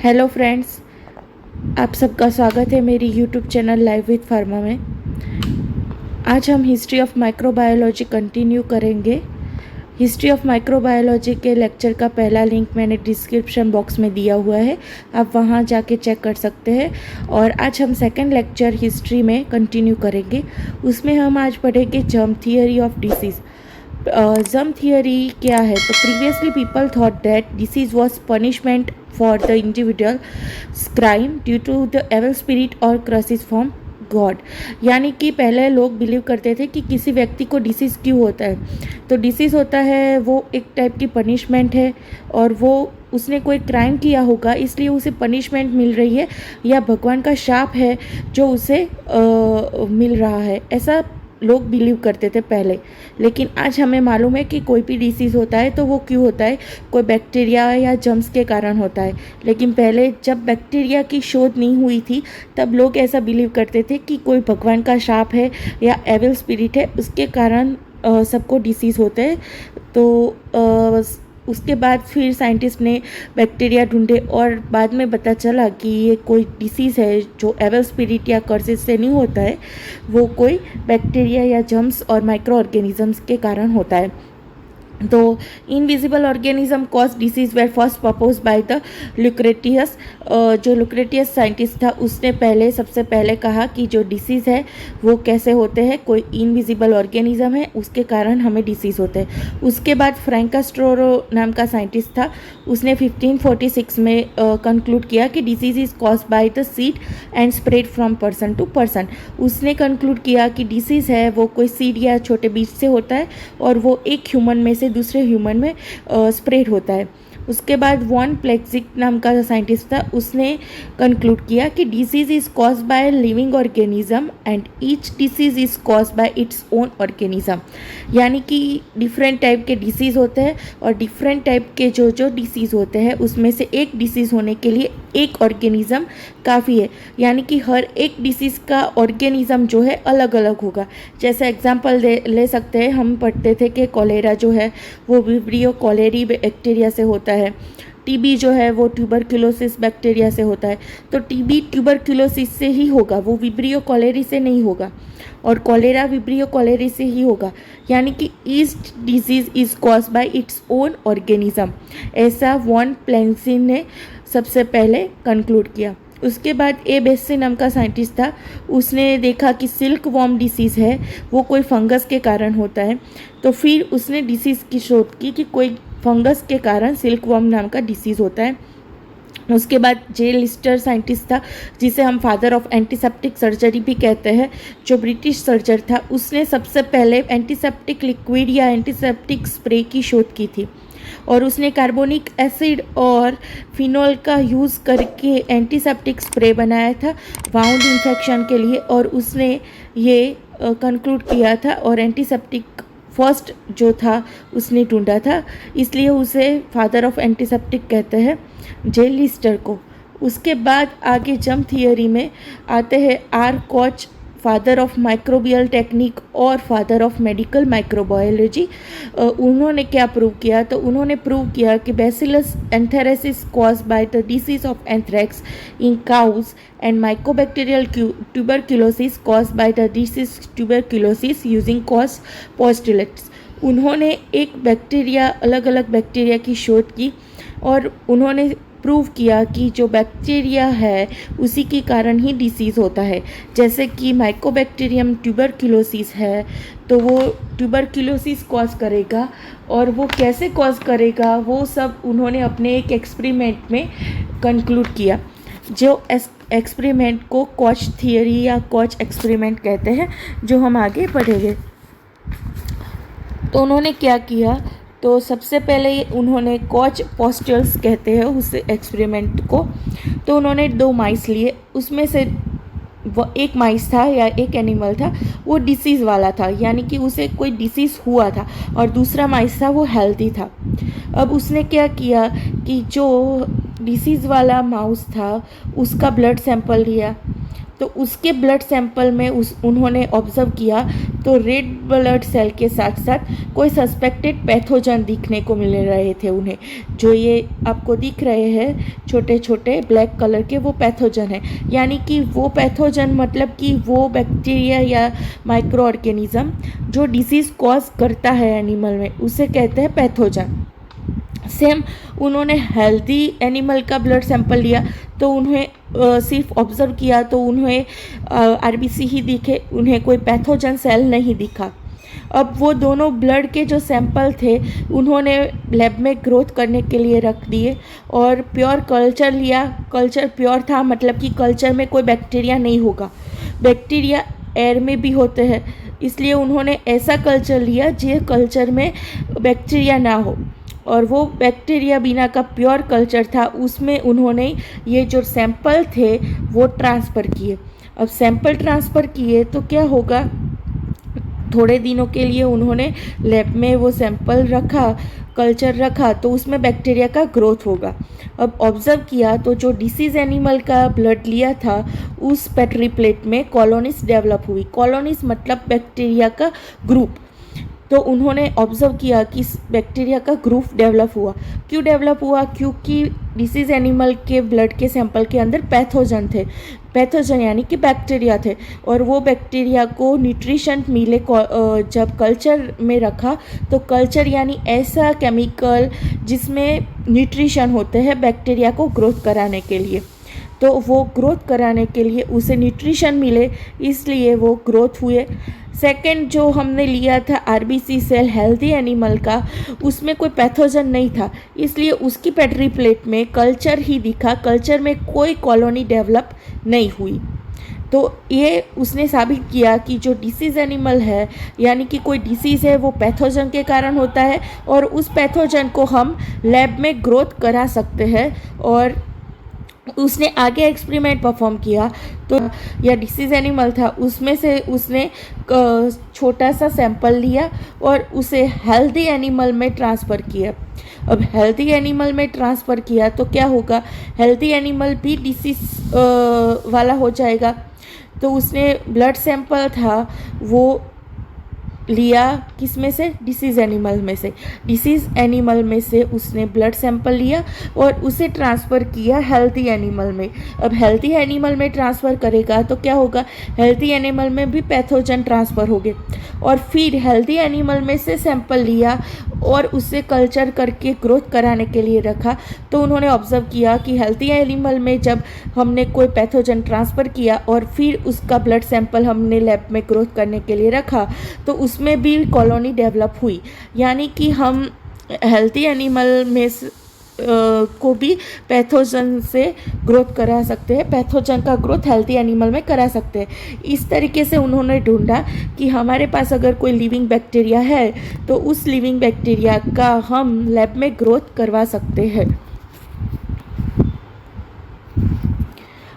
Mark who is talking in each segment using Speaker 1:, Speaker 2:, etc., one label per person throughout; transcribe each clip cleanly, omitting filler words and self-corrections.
Speaker 1: Hello friends, आप सबका स्वागत है मेरी YouTube channel live with pharma में। आज हम हिस्ट्री ऑफ माइक्रोबायोलॉजी कंटिन्यू करेंगे। हिस्ट्री ऑफ माइक्रोबायोलॉजी के लेक्चर का पहला लिंक मैंने डिस्क्रिप्शन बॉक्स में दिया हुआ है, आप वहां जाके चेक कर सकते हैं। और आज हम सेकंड लेक्चर हिस्ट्री में कंटिन्यू करेंगे। उसमें हम आज पढ़ेंगे germ theory of disease. Germ theory क्या है? तो previously people thought that disease was punishment for the individual crime due to the evil spirit और क्रसिस फ्रॉम गॉड। यानी कि पहले लोग बिलीव करते थे कि किसी व्यक्ति को डिसीज़ क्यों होता है, तो डिसीज़ होता है वो एक टाइप की पनिशमेंट है, और वो उसने कोई क्राइम किया होगा इसलिए उसे पनिशमेंट मिल रही है, या भगवान का शाप है जो उसे मिल रहा है, ऐसा लोग बिलीव करते थे पहले। लेकिन आज हमें मालूम है कि कोई भी डिसीज़ होता है तो वो क्यों होता है, कोई बैक्टीरिया या जर्म्स के कारण होता है। लेकिन पहले जब बैक्टीरिया की शोध नहीं हुई थी तब लोग ऐसा बिलीव करते थे कि कोई भगवान का शाप है या एविल स्पिरिट है, उसके कारण सबको डिसीज़ होते हैं। तो उसके बाद फिर साइंटिस्ट ने बैक्टीरिया ढूंढे और बाद में पता चला कि ये कोई डिसीज़ है जो एवल स्पिरिट या कर्सिस से नहीं होता है, वो कोई बैक्टीरिया या जर्म्स और माइक्रो ऑर्गेनिजम्स के कारण होता है। तो invisible organism cause disease were first propose by the Lucretius. जो लुक्रेटियस साइंटिस्ट था उसने सबसे पहले कहा कि जो डिसीज़ है वो कैसे होते हैं, कोई इनविजिबल ऑर्गेनिज्म है उसके कारण हमें डिसीज़ होते हैं। उसके बाद फ्रैंकास्ट्रोरो नाम का साइंटिस्ट था, उसने 1546 में कंक्लूड किया कि disease is cause by the seed and spread from person to person. उसने कंक्लूड किया कि डिसीज़ है वो कोई सीड या छोटे बीज से होता है और वो एक ह्यूमन में से दूसरे ह्यूमन में स्प्रेड होता है। उसके बाद वॉन प्लेक्सिक नाम का साइंटिस्ट था, उसने कंक्लूड किया कि disease is cause by living organism and each disease is cause bye its own organism. यानी कि डिफरेंट टाइप के डिसीज़ होते हैं और डिफरेंट टाइप के जो डिसीज़ होते हैं उसमें से एक डिसीज़ होने के लिए एक ऑर्गेनिज्म काफ़ी है। यानी कि हर एक डिसीज़ का ऑर्गेनिज्म जो है अलग अलग होगा। जैसे एग्जांपल ले सकते हैं, हम पढ़ते थे कि कोलेरा जो है वो विब्रियो कोलेरी बैक्टीरिया से होता है। टीबी जो है वो ट्यूबरक्यूलोसिस बैक्टीरिया से होता है। तो टीबी ट्यूबरक्यूलोसिस से ही होगा, वो विब्रियो कोलेरी से नहीं होगा, और कोलेरा विब्रियो कोलेरी से ही होगा। यानी कि east disease is cause bye its own organism, ऐसा वॉन प्लेंसिन ने सबसे पहले कंक्लूड किया। उसके बाद ए बेस्सी नाम का साइंटिस्ट था, उसने देखा कि सिल्क वॉर्म डिसीज़ है वो कोई फंगस के कारण होता है। तो फिर उसने डिसीज़ की शोध की कि कोई फंगस के कारण सिल्क वॉर्म नाम का डिसीज़ होता है। उसके बाद जे लिस्टर साइंटिस्ट था, जिसे हम फादर ऑफ एंटीसेप्टिक सर्जरी भी कहते हैं, जो ब्रिटिश सर्जन था, उसने सबसे पहले एंटीसेप्टिक लिक्विड या एंटीसेप्टिक स्प्रे की शोध की थी। और उसने कार्बोनिक एसिड और फिनोल का यूज़ करके एंटीसेप्टिक स्प्रे बनाया था वाउंड इन्फेक्शन के लिए, और उसने ये कंक्लूड किया था और एंटीसेप्टिक फर्स्ट जो था उसने ढूंढा था, इसलिए उसे फादर ऑफ एंटीसेप्टिक कहते हैं, जे लिस्टर को। उसके बाद आगे जर्म थियरी में आते हैं R Koch, father of microbial technique और फादर ऑफ मेडिकल माइक्रोबायोलॉजी। उन्होंने क्या प्रूव किया? तो उन्होंने प्रूव किया कि bacillus anthracis cause by the disease of anthrax in cows and mycobacterial tuberculosis cause by the disease tuberculosis using Koch's postulates. उन्होंने एक बैक्टीरिया, अलग अलग बैक्टीरिया की शोध की और उन्होंने प्रूव किया कि जो बैक्टीरिया है उसी के कारण ही डिसीज़ होता है। जैसे कि माइकोबैक्टीरियम ट्यूबरक्यूलोसिस है तो वो ट्यूबरक्यूलोसिस कॉज करेगा, और वो कैसे कॉज करेगा वो सब उन्होंने अपने एक एक्सपेरिमेंट में कंक्लूड किया, जो एक्सपेरिमेंट को कोच थियरी या कोच एक्सपेरिमेंट कहते हैं, जो हम आगे पढ़ेंगे। तो उन्होंने क्या किया? तो सबसे पहले उन्होंने कोच पोस्टल्स कहते हैं उस एक्सपेरिमेंट को। तो उन्होंने 2 माइस लिए, उसमें से वो एक माइस था या एक एनिमल था वो डिसीज़ वाला था, यानी कि उसे कोई डिसीज़ हुआ था, और दूसरा माइस था वो हेल्दी था। अब उसने क्या किया कि जो डिसीज़ वाला माउस था उसका ब्लड सैंपल लिया, तो उसके ब्लड सैंपल में उन्होंने ऑब्ज़र्व किया तो रेड ब्लड सेल के साथ साथ कोई सस्पेक्टेड पैथोजन दिखने को मिल रहे थे उन्हें। जो ये आपको दिख रहे हैं छोटे छोटे ब्लैक कलर के, वो पैथोजन है। यानी कि वो पैथोजन मतलब कि वो बैक्टीरिया या माइक्रो ऑर्गेनिज्म जो डिसीज़ कॉज करता है एनिमल में, उसे कहते हैं पैथोजन। सेम उन्होंने हेल्दी एनिमल का ब्लड सैंपल लिया तो उन्हें सिर्फ ऑब्ज़र्व किया तो उन्हें आरबीसी ही दिखे, उन्हें कोई पैथोजन सेल नहीं दिखा। अब वो दोनों ब्लड के जो सैंपल थे उन्होंने लैब में ग्रोथ करने के लिए रख दिए और प्योर कल्चर लिया। कल्चर प्योर था मतलब कि कल्चर में कोई बैक्टीरिया नहीं होगा, बैक्टीरिया एयर में भी होते हैं, इसलिए उन्होंने ऐसा कल्चर लिया जिस कल्चर में बैक्टीरिया ना हो। और वो बैक्टीरिया बिना का प्योर कल्चर था, उसमें उन्होंने ये जो सैंपल थे वो ट्रांसफ़र किए। अब सैंपल ट्रांसफ़र किए तो क्या होगा, थोड़े दिनों के लिए उन्होंने लैब में वो सैंपल रखा, कल्चर रखा, तो उसमें बैक्टीरिया का ग्रोथ होगा। अब ऑब्ज़र्व किया तो जो डिसीज़ एनिमल का ब्लड लिया था उस पेट्री प्लेट में कॉलोनीज डेवलप हुई। कॉलोनीज मतलब बैक्टीरिया का ग्रुप। तो उन्होंने ऑब्ज़र्व किया कि बैक्टीरिया का ग्रुप डेवलप हुआ। क्यों डेवलप हुआ? क्योंकि डिसीज़ एनिमल के ब्लड के सैंपल के अंदर पैथोजन थे। पैथोजन यानी कि बैक्टीरिया थे और वो बैक्टीरिया को न्यूट्रिशन मिले। जब कल्चर में रखा तो कल्चर यानी ऐसा केमिकल जिसमें न्यूट्रिशन होते हैं बैक्टीरिया को ग्रोथ कराने के लिए, तो वो ग्रोथ कराने के लिए उसे न्यूट्रिशन मिले, इसलिए वो ग्रोथ हुए। सेकंड जो हमने लिया था आरबीसी सेल हेल्दी एनिमल का, उसमें कोई पैथोजन नहीं था, इसलिए उसकी पेट्री प्लेट में कल्चर ही दिखा, कल्चर में कोई कॉलोनी डेवलप नहीं हुई। तो ये उसने साबित किया कि जो डिसीज़ एनिमल है यानी कि कोई डिसीज़ है वो पैथोजन के कारण होता है और उस पैथोजन को हम लैब में ग्रोथ करा सकते हैं। और उसने आगे एक्सपेरिमेंट परफॉर्म किया तो या डिसीज़ एनिमल था उसमें से उसने छोटा सा सैंपल लिया और उसे हेल्दी एनिमल में ट्रांसफ़र किया। अब हेल्दी एनिमल में ट्रांसफ़र किया तो क्या होगा, हेल्दी एनिमल भी डिसीज़ वाला हो जाएगा। तो उसने ब्लड सैंपल था वो लिया किस में से, डिसीज़ एनिमल में से। डिसीज़ एनिमल में से उसने ब्लड सैंपल लिया और उसे ट्रांसफ़र किया हेल्दी एनिमल में। अब हेल्दी एनिमल में ट्रांसफ़र करेगा तो क्या होगा, हेल्दी एनिमल में भी पैथोजन ट्रांसफ़र हो गए। और फिर हेल्दी एनिमल में से सैंपल लिया और उसे कल्चर करके ग्रोथ कराने के लिए रखा तो उन्होंने ऑब्ज़र्व किया कि हेल्दी एनिमल में जब हमने कोई पैथोजन ट्रांसफ़र किया और फिर उसका ब्लड सैंपल हमने लैब में ग्रोथ करने के लिए रखा तो उसमें भी कॉलोनी डेवलप हुई। यानी कि हम हेल्दी एनिमल में को भी पैथोजन से ग्रोथ करा सकते हैं, पैथोजन का ग्रोथ हेल्दी एनिमल में करा सकते हैं। इस तरीके से उन्होंने ढूंढा कि हमारे पास अगर कोई लिविंग बैक्टीरिया है तो उस लिविंग बैक्टीरिया का हम लैब में ग्रोथ करवा सकते हैं।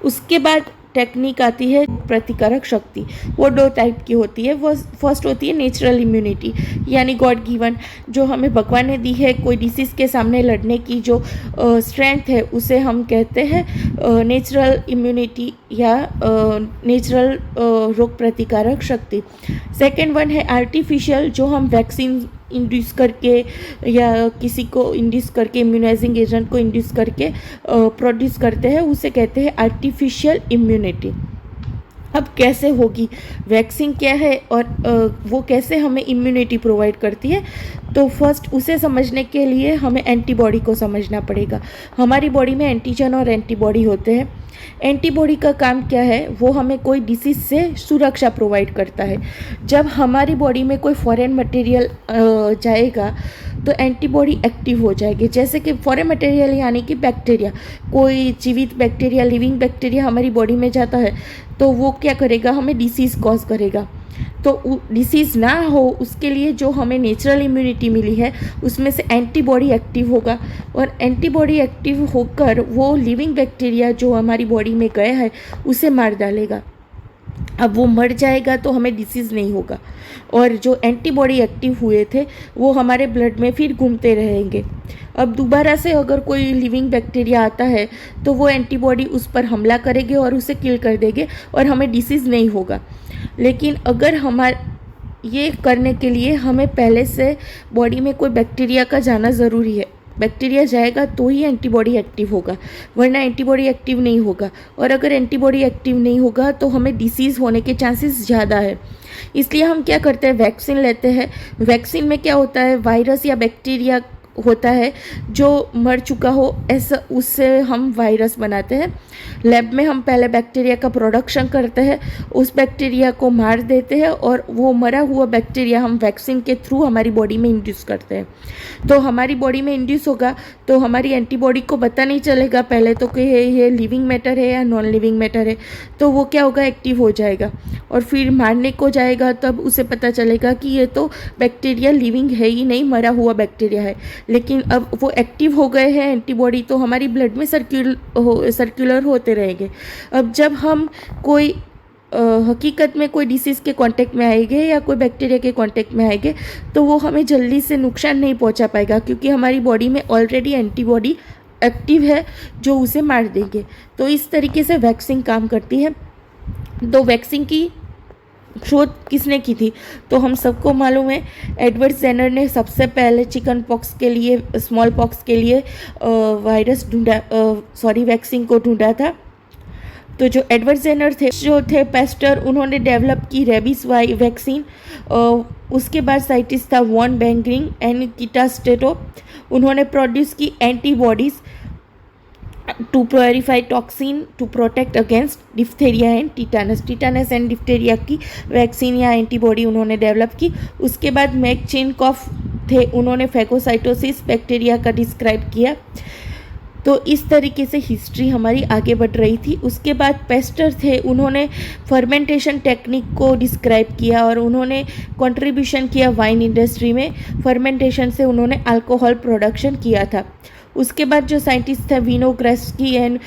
Speaker 1: उसके बाद टेक्निक आती है प्रतिकारक शक्ति। वो 2 टाइप की होती है। वो फर्स्ट होती है नेचुरल इम्यूनिटी यानी गॉड गिवन, जो हमें भगवान ने दी है कोई डिसीज़ के सामने लड़ने की जो स्ट्रेंथ है उसे हम कहते हैं नेचुरल इम्यूनिटी या नेचुरल रोग प्रतिकारक शक्ति। सेकेंड वन है आर्टिफिशियल, जो हम वैक्सीन इंड्यूस करके या किसी को इंड्यूस करके इम्यूनाइजिंग एजेंट को इंड्यूस करके प्रोड्यूस करते हैं, उसे कहते हैं आर्टिफिशियल इम्यूनिटी। अब कैसे होगी, वैक्सीन क्या है और वो कैसे हमें इम्यूनिटी प्रोवाइड करती है, तो फर्स्ट उसे समझने के लिए हमें एंटीबॉडी को समझना पड़ेगा। हमारी बॉडी में एंटीजन और एंटीबॉडी होते हैं। एंटीबॉडी का काम क्या है, वो हमें कोई डिसीज़ से सुरक्षा प्रोवाइड करता है। जब हमारी बॉडी में कोई फॉरेन मटेरियल जाएगा तो एंटीबॉडी एक्टिव हो जाएगी। जैसे कि फॉरेन मटेरियल यानी कि बैक्टीरिया, कोई जीवित बैक्टीरिया, लिविंग बैक्टीरिया हमारी बॉडी में जाता है तो वो क्या करेगा, हमें डिसीज़ कॉज करेगा। तो डिसीज़ ना हो उसके लिए जो हमें नेचुरल इम्यूनिटी मिली है उसमें से एंटीबॉडी एक्टिव होगा और एंटीबॉडी एक्टिव होकर वो लिविंग बैक्टीरिया जो हमारी बॉडी में गया है उसे मार डालेगा। अब वो मर जाएगा तो हमें डिसीज़ नहीं होगा, और जो एंटीबॉडी एक्टिव हुए थे वो हमारे ब्लड में फिर घूमते रहेंगे। अब दोबारा से अगर कोई लिविंग बैक्टीरिया आता है तो वो एंटीबॉडी उस पर हमला करेंगे और उसे किल कर देंगे और हमें डिसीज़ नहीं होगा। लेकिन अगर ये करने के लिए हमें पहले से बॉडी में कोई बैक्टीरिया का जाना ज़रूरी है। बैक्टीरिया जाएगा तो ही एंटीबॉडी एक्टिव होगा, वरना एंटीबॉडी एक्टिव नहीं होगा। और अगर एंटीबॉडी एक्टिव नहीं होगा तो हमें डिसीज़ होने के चांसेस ज़्यादा है। इसलिए हम क्या करते हैं, वैक्सीन लेते हैं। वैक्सीन में क्या होता है, वायरस या बैक्टीरिया होता है जो मर चुका हो, ऐसा उससे हम वायरस बनाते हैं। लैब में हम पहले बैक्टीरिया का प्रोडक्शन करते हैं, उस बैक्टीरिया को मार देते हैं और वो मरा हुआ बैक्टीरिया हम वैक्सीन के थ्रू हमारी बॉडी में इंड्यूस करते हैं। तो हमारी बॉडी में इंड्यूस होगा तो हमारी एंटीबॉडी को पता नहीं चलेगा पहले तो कि ये लिविंग मैटर है या नॉन लिविंग मैटर है। तो वो क्या होगा, एक्टिव हो जाएगा और फिर मारने को जाएगा, तब उसे पता चलेगा कि ये तो बैक्टीरिया लिविंग है ही नहीं, मरा हुआ बैक्टीरिया है। लेकिन अब वो एक्टिव हो गए हैं एंटीबॉडी, तो हमारी ब्लड में सर्कुलर होते रहेंगे। अब जब हम कोई हकीकत में कोई डिसीज़ के कांटेक्ट में आएंगे या कोई बैक्टीरिया के कांटेक्ट में आएंगे तो वो हमें जल्दी से नुकसान नहीं पहुंचा पाएगा, क्योंकि हमारी बॉडी में ऑलरेडी एंटीबॉडी एक्टिव है जो उसे मार देंगे। तो इस तरीके से वैक्सीन काम करती है। तो वैक्सीन की शोध किसने की थी, तो हम सबको मालूम है, एडवर्ड जेनर ने सबसे पहले चिकन पॉक्स के लिए, स्मॉल पॉक्स के लिए वैक्सीन को ढूंढा था। तो जो एडवर्ड जेनर थे पेस्टर, उन्होंने डेवलप की रेबीज वैक्सीन। उसके बाद साइंटिस्ट था वॉन बेंगरिंग एंड कीटा स्टेटो, उन्होंने प्रोड्यूस की antibodies to purify toxin to protect against diphtheria and tetanus and diphtheria की वैक्सीन या एंटीबॉडी उन्होंने डेवलप की। उसके बाद मैकचिनकॉफ थे, उन्होंने फैगोसाइटोसिस बैक्टीरिया का डिस्क्राइब किया। तो इस तरीके से हिस्ट्री हमारी आगे बढ़ रही थी। उसके बाद पेस्टर थे, उन्होंने फर्मेंटेशन टेक्निक को डिस्क्राइब किया और उन्होंने कंट्रीब्यूशन किया वाइन इंडस्ट्री में। फर्मेंटेशन से उन्होंने अल्कोहल प्रोडक्शन किया था। उसके बाद जो साइंटिस्ट थे विनोग्रेस्की एंड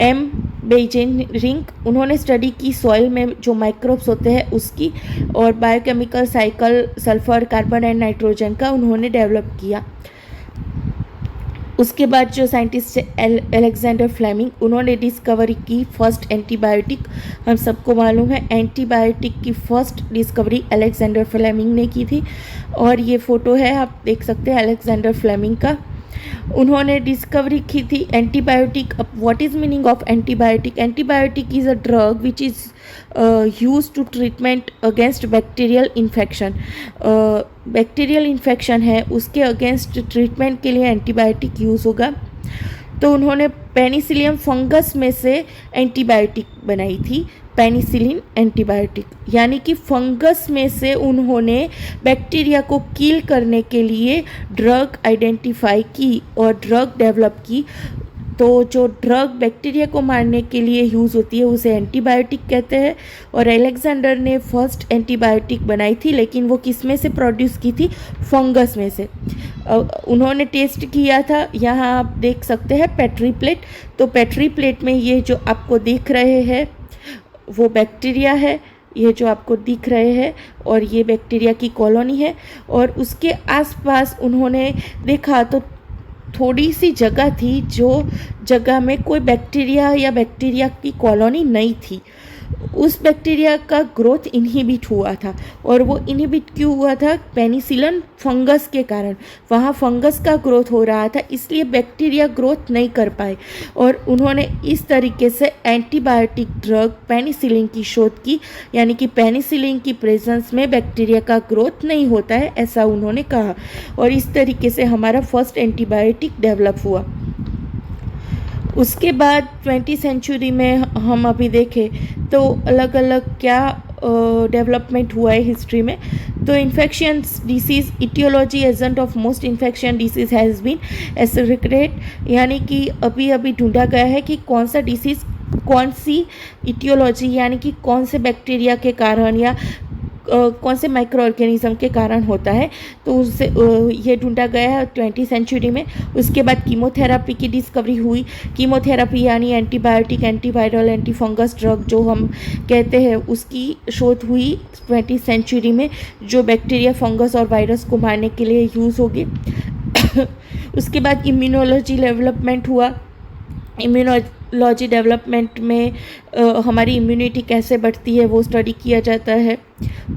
Speaker 1: एम बेजेनरिंग, उन्होंने स्टडी की सॉइल में जो माइक्रोब्स होते हैं उसकी, और biochemical cycle sulphur, carbon and nitrogen का उन्होंने डेवलप किया। उसके बाद जो साइंटिस्ट अलेक्जेंडर फ्लेमिंग, उन्होंने डिस्कवरी की फर्स्ट एंटीबायोटिक। हम सबको मालूम है एंटीबायोटिक की फर्स्ट डिस्कवरी अलेक्जेंडर फ्लेमिंग ने की थी, और ये फ़ोटो है, आप देख सकते हैं अलेक्जेंडर फ्लेमिंग का। उन्होंने डिस्कवरी की थी एंटीबायोटिक। अब what is meaning of antibiotic? Antibiotic is a drug which is use to treatment against bacterial infection. Bacterial infection है उसके अगेंस्ट ट्रीटमेंट के लिए एंटीबायोटिक यूज़ होगा। तो उन्होंने पेनिसिलियम फंगस में से एंटीबायोटिक बनाई थी, पेनिसिलिन एंटीबायोटिक, यानी कि फंगस में से उन्होंने बैक्टीरिया को किल करने के लिए ड्रग आइडेंटिफाई की और ड्रग डेवलप की। तो जो ड्रग बैक्टीरिया को मारने के लिए यूज़ होती है उसे एंटीबायोटिक कहते हैं। और अलेक्जेंडर ने फर्स्ट एंटीबायोटिक बनाई थी, लेकिन वो किस में से प्रोड्यूस की थी? फंगस में से। उन्होंने टेस्ट किया था, यहाँ आप देख सकते हैं पेट्री प्लेट। तो पेट्री प्लेट में ये जो आपको दिख रहे हैं वो बैक्टीरिया है, ये जो आपको दिख रहे हैं, और ये बैक्टीरिया की कॉलोनी है। और उसके आसपास उन्होंने देखा तो थोड़ी सी जगह थी जो जगह में कोई बैक्टीरिया या बैक्टीरिया की कॉलोनी नहीं थी। उस बैक्टीरिया का ग्रोथ इनहिबिट हुआ था, और वो इनहिबिट क्यों हुआ था? पेनिसिलिन फंगस के कारण। वहाँ फंगस का ग्रोथ हो रहा था, इसलिए बैक्टीरिया ग्रोथ नहीं कर पाए। और उन्होंने इस तरीके से एंटीबायोटिक ड्रग पेनिसिलिन की शोध की, यानी कि पेनिसिलिन की प्रेजेंस में बैक्टीरिया का ग्रोथ नहीं होता है, ऐसा उन्होंने कहा। और इस तरीके से हमारा फर्स्ट एंटीबायोटिक डेवलप हुआ। उसके बाद 20वीं सेंचुरी में हम अभी देखें तो अलग अलग क्या डेवलपमेंट हुआ है हिस्ट्री में। तो infections disease aetiology agent of most infection disease has been a secret, यानी कि अभी अभी ढूंढा गया है कि कौन सा डिसीज़, कौन सी इटियोलॉजी, यानी कि कौन से बैक्टीरिया के कारण या कौन से माइक्रो ऑर्गेनिज्म के कारण होता है, तो उससे ये ढूंढा गया है 20वीं सेंचुरी में। उसके बाद कीमोथेरेपी की डिस्कवरी हुई। कीमोथेरेपी यानी एंटीबायोटिक, एंटीवायरल, एंटीफंगस ड्रग जो हम कहते हैं, उसकी शोध हुई 20वीं सेंचुरी में, जो बैक्टीरिया, फंगस और वायरस को मारने के लिए यूज़ होगी। उसके बाद इम्यूनोलॉजी डेवलपमेंट हुआ। इम्यूनोलॉजी डेवलपमेंट में हमारी इम्यूनिटी कैसे बढ़ती है वो स्टडी किया जाता है।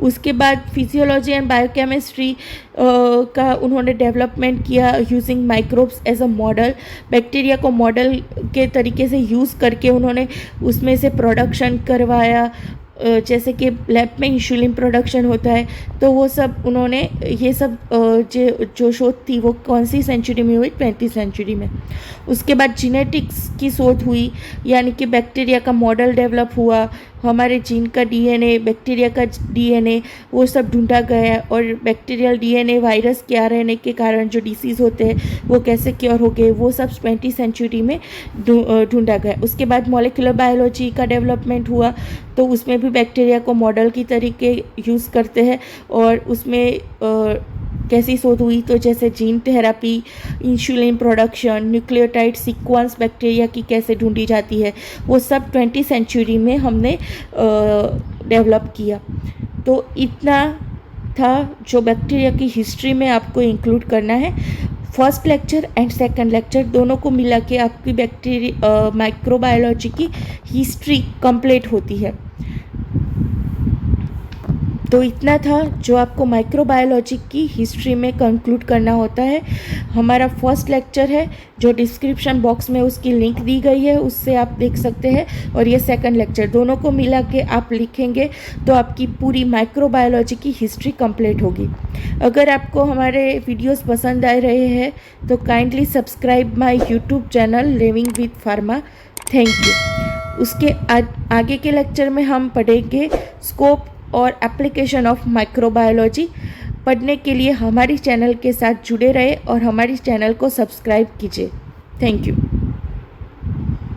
Speaker 1: उसके बाद फिजियोलॉजी एंड बायोकेमिस्ट्री का उन्होंने डेवलपमेंट किया using microbes as a model. Bacteria को मॉडल के तरीके से यूज़ करके उन्होंने उसमें से प्रोडक्शन करवाया, जैसे कि लैब में इंसुलिन प्रोडक्शन होता है। तो वो सब उन्होंने, ये सब जो शोध थी वो कौन सी सेंचुरी में हुई? 20वीं सेंचुरी में। उसके बाद जीनेटिक्स की शोध हुई, यानी कि बैक्टीरिया का मॉडल डेवलप हुआ, हमारे जीन का डीएनए, बैक्टीरिया का डीएनए, वो सब ढूंढा गया, और बैक्टीरियल डीएनए वायरस के आरएनए के कारण जो डिसीज़ होते हैं वो कैसे क्योर हो गए, वो सब 20वीं सेंचुरी में ढूंढा गया। उसके बाद मॉलिक्यूलर बायोलॉजी का डेवलपमेंट हुआ, तो उसमें भी बैक्टीरिया को मॉडल की तरीके यूज़ करते हैं, और उसमें कैसी शोध हुई, तो जैसे gene therapy, insulin production, nucleotide sequence bacteria की कैसे ढूंढी जाती है, वो सब 20वीं सेंचुरी में हमने डेवलप किया। तो इतना था जो बैक्टीरिया की हिस्ट्री में आपको इंक्लूड करना है। First lecture and second lecture दोनों को मिला के आपकी माइक्रोबायोलॉजी की हिस्ट्री कंप्लीट होती है। तो इतना था जो आपको माइक्रोबायोलॉजी की हिस्ट्री में कंक्लूड करना होता है। हमारा फर्स्ट लेक्चर है जो डिस्क्रिप्शन बॉक्स में उसकी लिंक दी गई है, उससे आप देख सकते हैं, और ये सेकंड लेक्चर, दोनों को मिला के आप लिखेंगे तो आपकी पूरी माइक्रोबायोलॉजी की हिस्ट्री कंप्लीट होगी। अगर आपको हमारे वीडियोस पसंद आ रहे हैं तो kindly subscribe my YouTube channel living with pharma. Thank you. उसके आगे के लेक्चर में हम पढ़ेंगे स्कोप और एप्लीकेशन ऑफ माइक्रोबायोलॉजी। पढ़ने के लिए हमारी चैनल के साथ जुड़े रहे और हमारी चैनल को सब्सक्राइब कीजिए। Thank you.